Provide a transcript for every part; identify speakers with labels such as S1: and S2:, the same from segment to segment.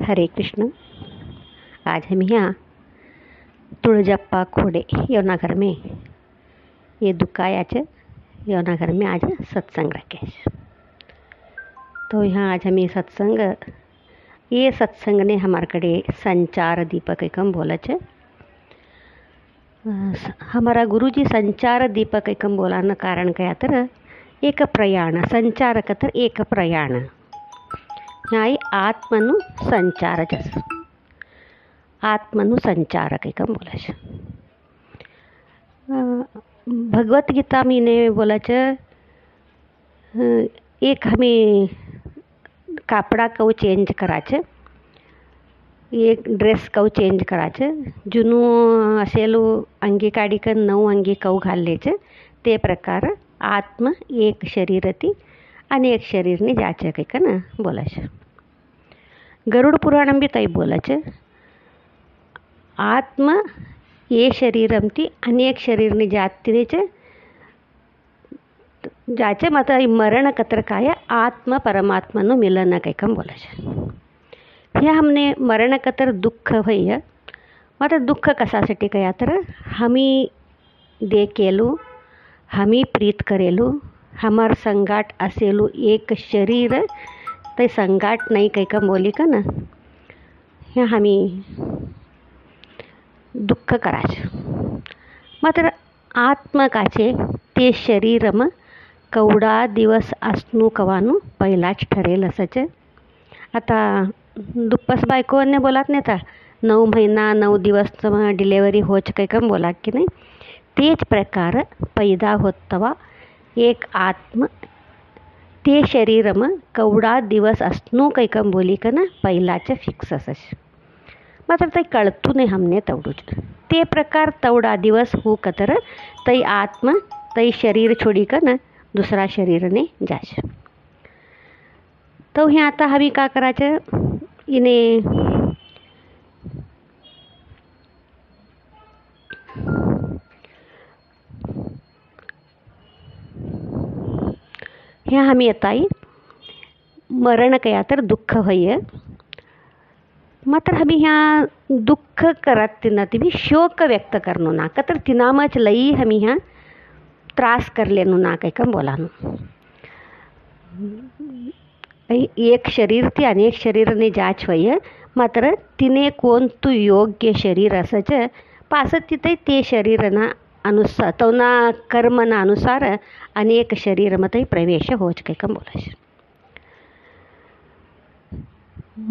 S1: हरे कृष्ण। आज हम यहाँ तुळजप्पा खोडे यवनागर में ये दुकायाच यवनागर में आज सत्संग रखे। तो यहाँ आज हम ये सत्संग ने हमारे कड़े संचार दीपक एकम बोला छे। हमारा गुरुजी संचार दीपक एकम बोलाना कारण क्या तर एक प्रयाण संचार कतर एक प्रयाण न्याय आत्मनु संचार जस आत्मनु संचार एकम बोला छे। भगवत गीता में ने बोला छे एक हमें कापड़ा कऊ चेंज करा छे, एक ड्रेस कऊ चेंज करा छे, जूनू असेलू अंगी काढी कर नऊ अंगी कऊ घालले छे। ते प्रकार आत्म एक शरीर थी अनेक शरीर ने जाचे कई ना बोला छे। गरुड़ पुराण भी तई बोला छे आत्म ये शरीरम थी अनेक शरीर ने जाती छे जाचे मतलब मरण कतर काय आत्म परमात्मा मिलन कई कम बोला छे। या हमने मरण कतर दुःख भय मतलब दुःख कशासाठी कया तर हमी देखेलू हमी प्रीत करेलू हमार संगाट असेलू एक शरीर ते संगाट नहीं कई कम बोली का ना या हमी दुःख कराच मात्र आत्मा काचे ते शरीरम कवडा दिवस असणू कवानू पहिलाच ठरेल असच। आता दुप्पस बायकोने बोलात नाही था 9 महिना 9 दिवस डिलेवरी होच काही कम बोला की नाही तेच प्रकार पैदा होत तवा एक आत्म ते शरीरम कवडा दिवस असणू काही कम बोली का ना पहिलाच फिक्स असच। मात्र ते कळतू नाही हमने तवडूच ते प्रकार तवडा दिवस हो कतर तई आत्म तई शरीर छोड़ी का ना दूसरा शरीर ने जाश। तो यहाँ आता हवी का करायचं इने ह्या हमी येताई मरण कया तर दुःख होय मात्र हमी ह्या दुःख करत तिना ती भी शोक व्यक्त करनो ना कतर तिनामच लई हमी ह्या त्रास कर लेनु ना कई कम बोलानु। एक शरीर ती अनेक शरीर ने जाच होय मात्र तिने कोण तू योग्य शरीर असच पासत तिथे ते शरीरना अनुसार तवना कर्मना अनुसार अनेक शरीर मध्ये प्रवेश होच काही कम बोलाश।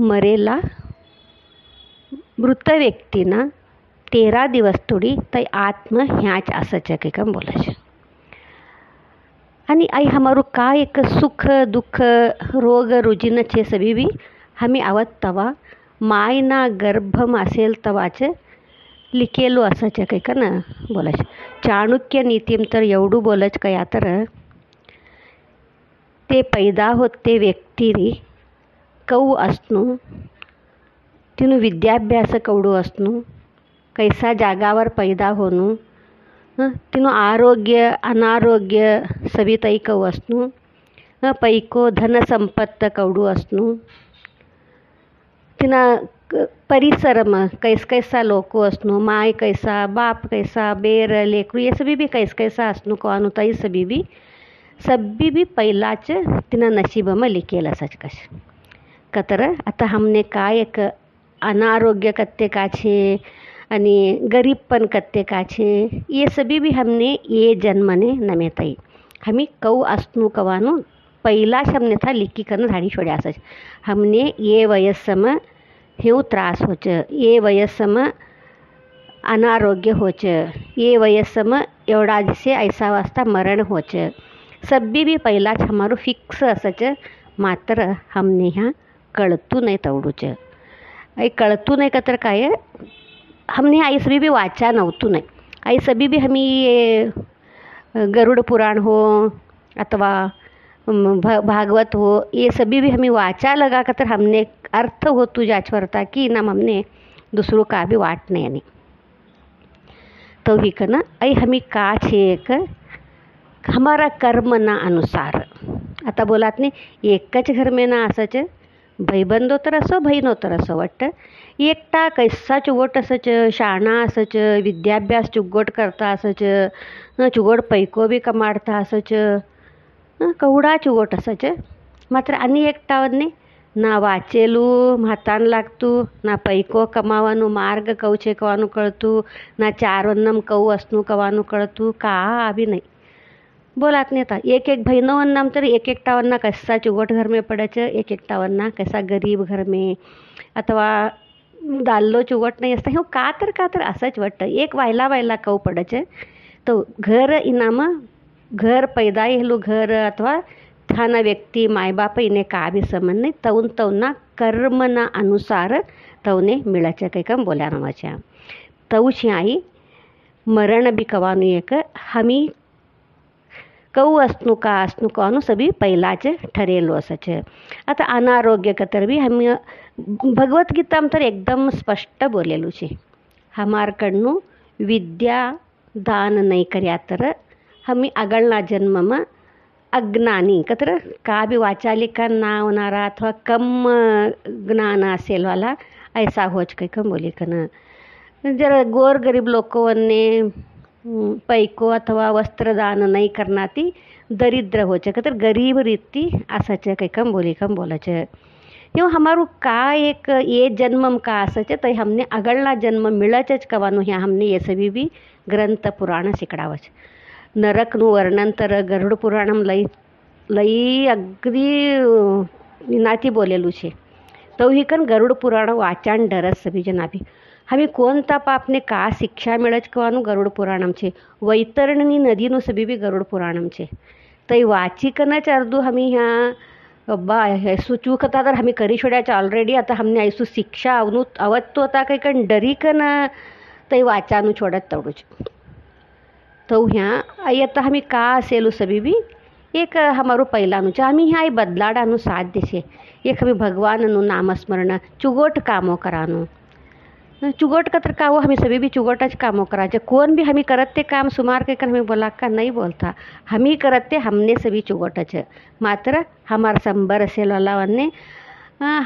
S1: मरेला मृत व्यक्तीना 13 दिवस तोडी तई आत्म ह्याच असच काही कम बोलाश। आणि आई हमारू का एक सुख दुःख रोग रुजिन छे सभी भी हमें आवत तवा मायना गर्भम असेल तवाच लिखेलो असच काही का ना बोलाच। चाणुक्य नीतीम तर एवढू बोलच कया तर ते पैदा होत ते व्यक्ती कऊ असणू तिनु विद्याभ्यास कवडू असणू कैसा जागावर पैदा होणू तिनु आरोग्य अनारोग्य सवितई कऊ असणू पैको धन संपत्त कवडू असणू तिना परिसरम कैसा लोको असणू माय कैसा बाप कैसा बेर लेकरू ये सभी भी कैसा असणू कवानू तई सभी भी पहिलाच तिना नशीबम लिखेल असच कश कतर आता हमने काय एक अनारोग्य कत्ते का छे आणि गरीब पण कत्ते का छे ये सभी भी हमने ये जन्मने नमेतई हमी कऊ असणू कवानू पहिलाच हमने था लिखी करना झाड़ी छोड़े असच। हमने ये वयस्सम हेऊ त्रास होच ये वयस्सम अनारोग्य होच ये वयस्सम एवढा से ऐसा वास्ता मरण होच सभी भी पहिलाच हमारो फिक्स असच। मात्र हमने ह्या कळतू नाही तवडूच आई कळतू नाही कतर काय हमने आई सभी भी वाचा नव्हतू नाही आई सभी भी हमी ये गरुड़ पुराण हो अथवा भागवत हो ये सभी भी हमें वाचा लगा कर हमने अर्थ हो तू जाचवरता कि नाम हमने दूसरों का भी वाट नहीं आनी तो ही करना आई हमी का छे एक हमारा कर्म ना अनुसार आता बोलात नहीं एकच घर में ना असच भाईबंदो तर असो बहिणो तर असो वाटतं एकटा कैसा चुगोट असच शाणा असच विद्याभ्यास चुगोट करता असच चुगोट पैको बी कमाडता असच कवडा चुगोट असच मात्र आणि एकटावने ના વાંચેલું હાથાન લાગતું ના પૈકો કમાવાનું માર્ગ કહું છે કવાનું કળતું ના ચારવન્નમ કહું असणू કવાનું કળતું का આવી નહીં बोलात नेता एक एक बहिणवन्नाम तर एक एकटावन्ना कैसा चुगोट घर में पड़े છે एक एकटावन्ना कैसा गरीब घर में अथवा दाल्लो चुगोट नाही असतं हे कातर असंच वाटतं एक वायला वायला कहू पडे છે तो घर इनाम घर पैदा हेલું घर अथवा थाना व्यक्ति माय बाप इने का भी संबंध नहीं तौन तौना कर्मना अनुसार तौने मिळाच्या काही काम बोल्या नावाच्या तौची आई मरण बी कवानु एक हमी कऊ असणू कवानु सभी पहिलाच ठरेलो असच आता अनारोग्य कतर भी हम भगवद्गीता में तर एकदम स्पष्ट बोलेलू छे हमारकडનું विद्या दान नहीं कर्या तर हमी આગળના જન્મમાં अज्ञानी कतर का भी वाचालिका ना होणारा अथवा कम ज्ञान असेलवाला ऐसा होच काही कम बोली कन जर गोर गरीब लोकवन्ने पैको अथवा वस्त्रदान नहीं करना ती दरिद्र होच कतर गरीब रीति असच काही कम बोलच यो हमारू का एक ये जन्मम का असच तो हमने अगळना जन्म मिळच कवानो ह्या हमने ये सभी भी ग्रंथ पुराण शिकडावच नरकનું વર્ણન तर ગરુડ પુરાણમ લઈ અગદી નાથી બોલેલું છે તો ही कन गरुड पुराण वाचान डरस सभी जना भी हमें कोणता पापने का शिक्षा मिळच कવાનું गरुड पुराणम છે વૈતરણની નદીનું સભી બી ગરુડ પુરાણમ છે તો વાંચી કનच अर्धू हमी ह्या बा ऐसू चूक होता तर हमी करी छोड्याच्या ऑलरेडी आता हमने ऐसू शिक्षा अवत्तो होता काही कण डरी कन ते वाचाનું छोडत तवडूच तो ह्या आता हमी का असेलू सभी भी एक हमारू पहिलाનું છે हमी ह्या बदलाडाનું साध्य છે एक हमी भगवानનું नामस्मरण चुगोट कामो कराનું चुगोट कतर का हो हमी सभी भी चुगोटच कामो कराचे कोण भी हमी करत ते काम सुमार के हमें बोला का नहीं बोलता हमी करत ते हमने सभी चुगोटच मात्र हमारा संबर असेल वालावन्ने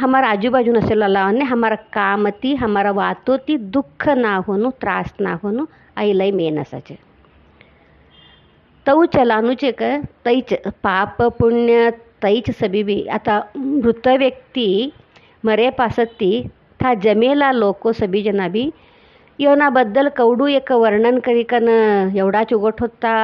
S1: हमारा आजूबाजू नसेल वालावन्ने हमारा कामती हमारा वातोती दुःख ना होणू त्रास ना होणू आई लय मेन असाचे तऊ चलानुचे का तैच पाप पुण्य तैच सभी भी आता मृत व्यक्ती मरे पासती था जमेला लोको सभी जना भी योनाबद्दल कवडू एक वर्णन करी कन एवढा चुगोट होता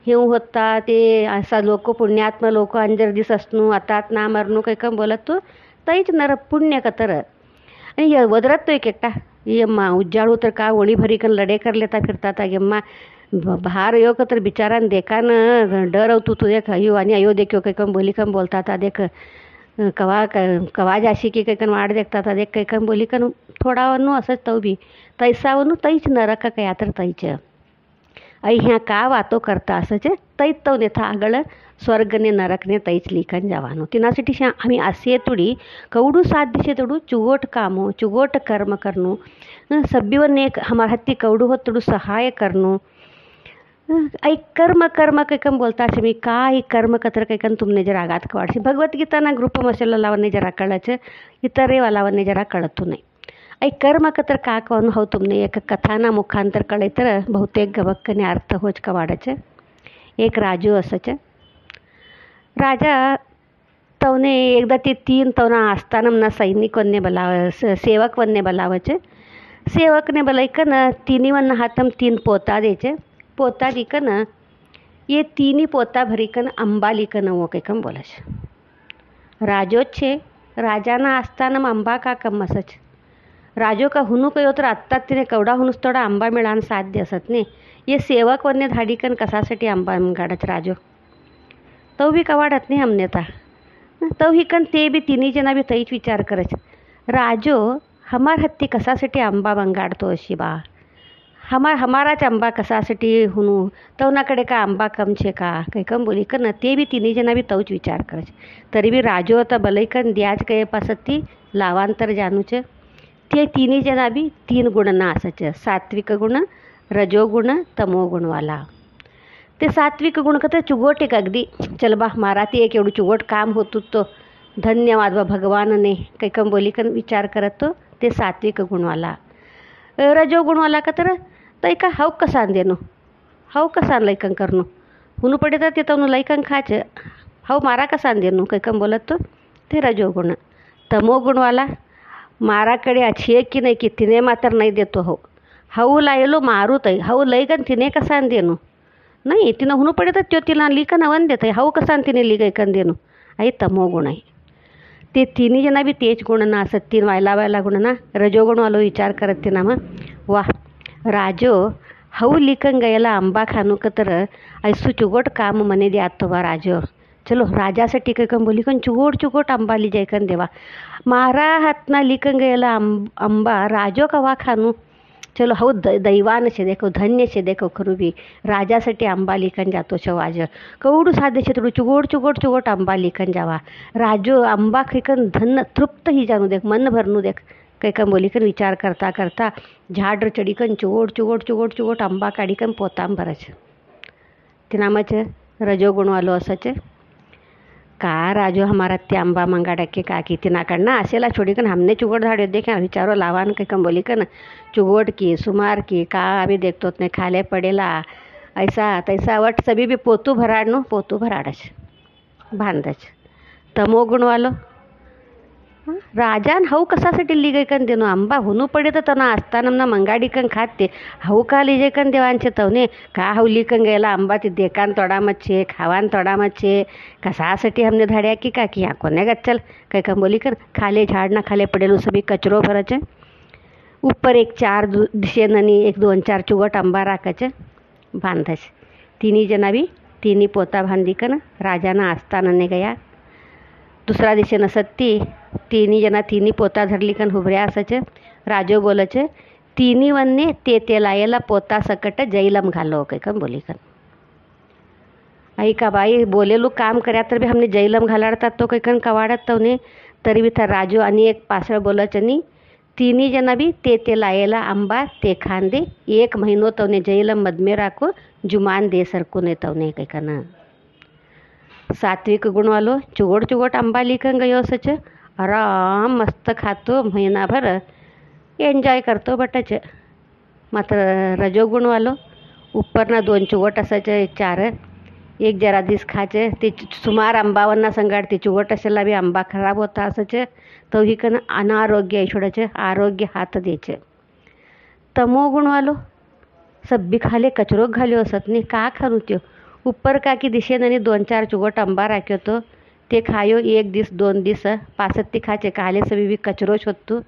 S1: हिव होता ते असा लोक पुण्यात्म लोक अंजर दिस असणू आतात ना मरणू काही कम बोलत तो तैच नर पुण्य कतर आणि वदरत तो एक एकटा यम्मा उज्जाळू तर का ओणी भरी कन लढे कर लेता फिरता ता यम्मा बाहर यो तर बिचारान देखा न डर होतो तू देख अयो आणि अयो देखो काही कम बोली कम बोलता था देख कवा जाशी की काही कन वाढ देखता था देख काही कम बोली कन थोडा वनु असंच तो भी तैसा वनु तैच नरक काय तर तैच आई ह्या का वातो करता असंच तैच तो नेथा आगळ स्वर्गने नरकने तैच लिखन जवानो तिनासाठी आम्ही असे तुडी कवडू साध्य છે तोडू चुगोट कामो चुगोट कर्म करनु सभ्यवन्ने हमार हत्ती कवडू होत तोडू सहाय करनु आई कर्म कर्म कैकम बोलता है मी का ही कर्म कतर कैकन तुमने जरा आगात कवाडशी भगवद्गीता ना ग्रुप मसेला लावने जरा कळच इतरे वालावने जरा कळतू नाही आई कर्म कतर का कवन हो तुमने एक कथाना मुखांतर कळे तर बहुतेक गवक्कने अर्थ होच कवाडच एक राजू असच राजा तवने एकदा ते 3 तवना आस्थानम ना सैनिकवन्ने बोलाव सेवक वन्ने बोलावच सेवकने बोलायकन तिनीवन हातम 3 पोता देचे पोता दिकन ये 3 पोता भरीकन अंबा लिकन वो कैकम बोलच राजो छे राजाना आस्थानम अंबा का कम असच राजो का हुनु कयो तर आत्ता तिने कवडा हुनुस तोडा आंबा मिळान साध्य असत ने ये सेवक वन्ने धाडीकन कसासाठी आंबा गाडच राजो तो भी कवाडत नाही हमने ता तो ही कन ते भी 3 जना भी तैच विचार करच राजो हमार हत्ती कसासाठी आंबा बंगाडतो अशी बा हमाराच आंबा कसासाठी हुनू तवनाकडे का आंबा कम छे का काही कम बोली कर ना ते बी 3 जना भी तौच विचार करच तरी बी राजो आता बलैकन द्याज कहे पासती लावांतर जानूच ते 3 जना भी 3 गुणना असच सात्विक गुण रजोगुण तमोगुणवाला ते सात्विक गुण कत चुगोट एक अगदी चल बा मारा ते एक एवढं चुगोट काम होतो तो धन्यवाद व भगवान ने कैकम बोली कन विचार करत तो ते सात्विक गुणवाला. रजो गुणवाला का तर तैका हव कसान देनो हव कसान लैकन करनो हुनु पड़े तर ते तवनु लैकन खाच हव मारा कसान देनो कैकम बोलत तो ते रजो गुण. तमो गुणवाला माराकडे अच्छी की नाही की तिने मात्र नाही देतो हो हऊ लायलो मारू तै हऊ लैकन तिने कसान देनो नाही तिनं हुनु पडे तर त्यो तिला लिकन अवन देत हऊ कसान तिने लिगैकन देनो आई तमो गुण आहे. ते तिन्ही जना बी तेच गुण ना असत तीन वायला गुण ना रजोगुण वालो विचार करत ते ना मग वाह राजो हऊ लिकन गयला आंबा खानू का तर ऐसू चुगोट काम मने दे आतो बा राजो चलो राजासाठी काही कम बोली कन चुगोट आंबा लिजायकन देवा मारा हातना लिकन गयला आंबा राजो कवा खानू चलो हऊ दैवान शे देखो धन्य शे देखो खरू बी राजासाठी आंबा लिकन जातो छ वाज कवडू साधे छे चुगोट आंबा लिकन जावा राजो आंबा खिकन धन तृप्त ही जाणू देख मन भरनू देख कैकम बोलीकन विचार करता करता झाड चढीकन चुगोट आंबा काढीकन पोताम भरच ते नामच रजोगुण वालो असच का राजो हमारा ते आंबा मंगा डके का की तिनाकडनं असेला छोडीकन हमने चुगोट झाड़ देखे विचारो लावान कैकम बोलीकन चुगोट की सुमार की का अभी देखतो ने खाले पडेला ऐसा तैसा वट सभी भी पोतू भराडच बांधच. तमो गुण वालो राजान हऊ कसासाठी लिगैकन देनो आंबा हुनू पडे तर तना असताना मंगाडीकन खाते हऊ का लिजेकन देवांचे तवने का हऊ लिकन गेला आंबा ती देकान तोडामत छे खावान तोडामत छे कसासाठी हमने धाड्या की का की हाँ कोने गच्चल कैकम बोलीकन खाले झाड ना खाले पडेलो सभी कचरो भरच ऊपर एक चार दिशेननी एक 2-4 चुगट आंबा राखच बांधच. तिन्ही जना बी तिन्ही पोता बांधीकन राजाना आस्थानने गया. दुसरा दिशेनं सत्ती तिन्ही जना तिन्ही पोता धरलीकन हुबऱ्या असच राजो बोलच तिन्ही वन्ने ते लायला पोता सकट जैलम घालो कैकन बोलीकन आई का बाई बोलेलू काम कर्या तर बी हमने जैलम घालाडतात तो कैकन कवाडत तवने तरी बी था राजो आणि एक पासळ बोलच आणि तिन्ही जना बी ते लायला आंबा ते खान दे 1 महिनो तवने जैलम मधमे राखो जुमान दे सरकून तवने कैकन. सात्विक गुण वालो चुगोट आंबा लिकन गयो सच आराम मस्त खातो महिनाभर एन्जॉय करतो बटच. मात्र रजोगुण वालो उपरना 2 चुगोट असायचे 4 एक जरा दिस खाचे ते सुमार आंबावरना संगाड ते चुगोट असेला बी आंबा खराब होता असच तो ही कन अनारोग्य ऐशोडाचे आरोग्य हात द्यायचे. तमो गुण वालो सब्बी खाले कचरो घाल्यो असत नाही का खारू त्यो ऊपर का की दिशेने 2-4 चुगोट आंबा राख्यो तो ते खायो 1 दिस 2 दिस पासत ते खाचे काले सभी भी कचरो शोधतो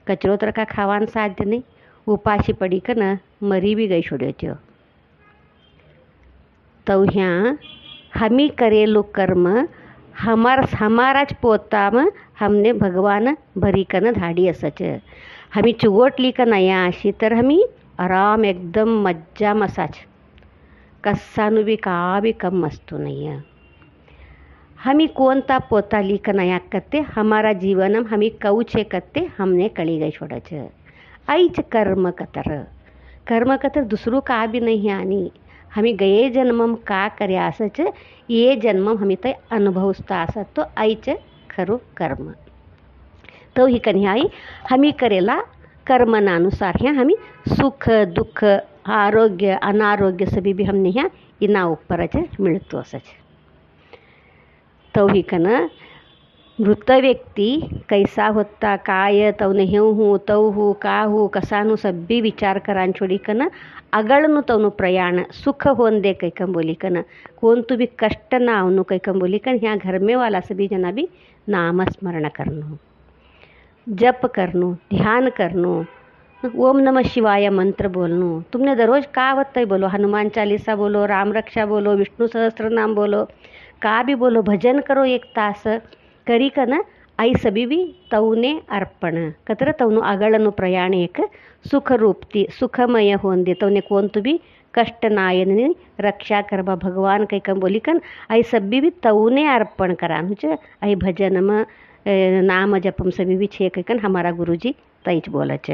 S1: कचरो तर का खावान साध्य नाही उपाशी पडी कन मरी बी गई छोड्यो त्यो. तो ह्या हमी करेलो कर्म हमाराच पोताम हमने भगवान भरी कन धाडी असच. हमी चुगोटली का नया अशी तर हमी आराम एकदम मज्जा मसाच कस्सानु बी का बी कम मस्तू नहीं है. हमी कोणता पोता लिख नया करते हमारा जीवनम हमी कौचे करते हमने कळी गई छोड़च. आईच कर्म कतर दुसरू का भी नहीं है आणि हमी गये जन्मम का कर्या असच ये जन्मम हमी ते अनुभवस्ता असत तो आईच खरू कर्म. तो ही कन्याई हमी करेला कर्मनानुसार ह्या हमी सुख दुःख आरोग्य अनारोग्य सभी भी हमने ह्या इना ऊपरच मिळतो असच. तो ही कन मृत व्यक्ती कैसा होता काय तवने हेऊ हूँ तऊ हूँ का हूँ कसानु सब्बी विचार करान छोड़ी कन अगळनु तवनु प्रयाण सुख होन दे कैकम बोली कन कोण तू भी कष्ट ना आवनु कैकम बोली कन ह्या घर में वाला सभी जना भी नाम स्मरण करनो जप करनो ध्यान करनो ओम नमः शिवाय मंत्र बोलनो. तुमने दररोज का आवत्तय बोलो हनुमान चालीसा बोलो राम रक्षा बोलो विष्णु सहस्त्र नाम बोलो का भी बोलो भजन करो 1 तास करी कन आई सभी भी तवने अर्पण कतर तवनु अगळनु प्रयाण एक सुख रूपती सुखमय होन दे तवने कोण तू भी कष्ट नायनी रक्षा करबा भगवान कैकम बोली कन आई सभी भी तवने अर्पण करानु छ. आई भजन में नाम जपम सभी भी छे कैकन हमारा गुरुजी तईच बोलच.